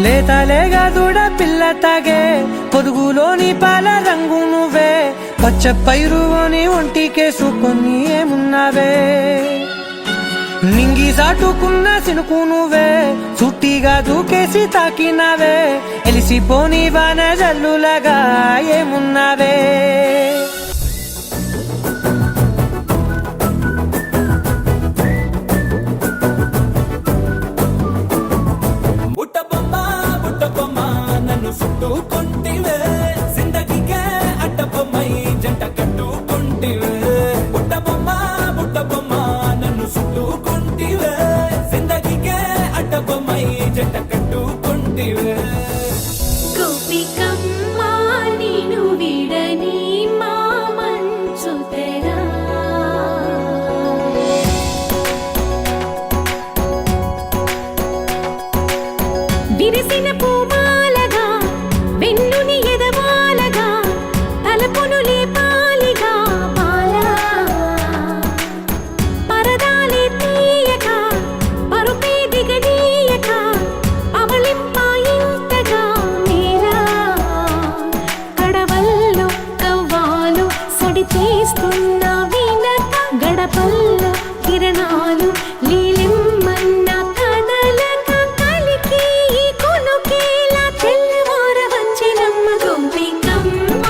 లేతలేగా దూడ పిల్ల తాగే పొదుగులోని పాల రంగు నువ్వే పచ్చ పైరుని ఒంటికేసుకొని ఏమున్నావే నింగి సాటుకున్న సినుకు నువ్వే చుట్టిగా దూకేసి తాకినావే ఎలిసిపోని వాన జల్లులగా ఏమున్నావే చుట్టుకుంటివే జిందగీకే అడ్డబొమ్మై జంట కట్టుకుంటివే బుట్టబొమ్మ బుట్టబొమ్మ నన్ను చుట్టుకుంటివే జిందగీకే అడ్డబొమ్మై జంట కట్టుకుంటివే గోపికమ్మ నిన్ను విడని మా మంచు తెరా విరిసిన పూమాలగా వెన్నుని ఎదవాలగా తలపును లేపాలిగా బాలా పరదాలే తీయక పరుపే దిగనీయక అవలింపాయింతగా మీరా కడవల్లో కవ్వాలు సడి చేస్తున్న వినత గడపల్లో కిరణాలు లీలిమ్మన్న కదలక కలికి కొనుకేలా తెల్లవార వచ్చినమ్మ గోపికమ్మ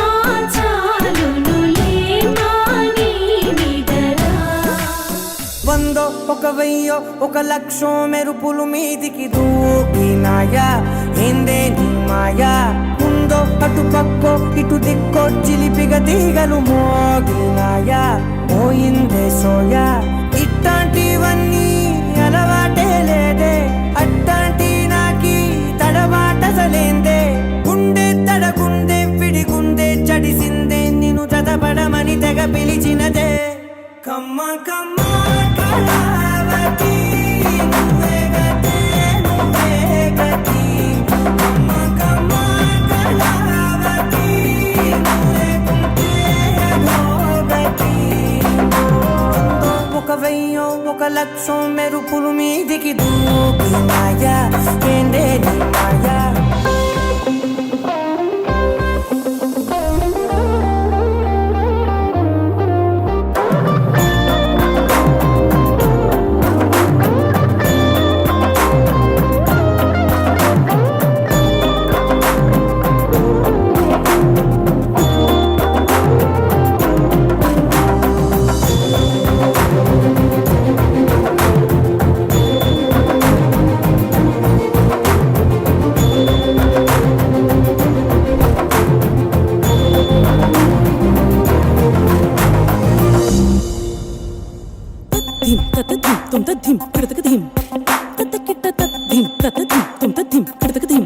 చాలునులే మాని నిదరా వందో ఒక వెయ్యో ఒక లక్షో మెరుపులు మీదికి దూకినాయా ఏందే నీ మాయా ముందో అటు పక్కో ఇటు దిక్కో చిలిపిగ తీగలు మోగినాయా పోయిందే సోయా ఇట్లాంటివన్నీ అలవాటే లేదే అట్లాంటి నాకి తడబాటసలేందే గుండె తడగుండే విడిగుండే చడిసిందే నిన్ను చదపడమని తెగ పిలిచినదే కమ్మ కమ్మ కళావతి నువ్వే గతే నువ్వే గతి కమ్మ కమ్మ కళావతి నువ్వే కుంటే అధోగతి ఒక వెయ్యో ఒక లక్షో మెరుపులు మీదికి దూకినాయా ఏందే నీ మాయా ధిం తత ధిం తుం త ధిం కడతక ధిం తత కిట్ట తత ధిం తత ధిం తుం త ధిం కడతక ధిం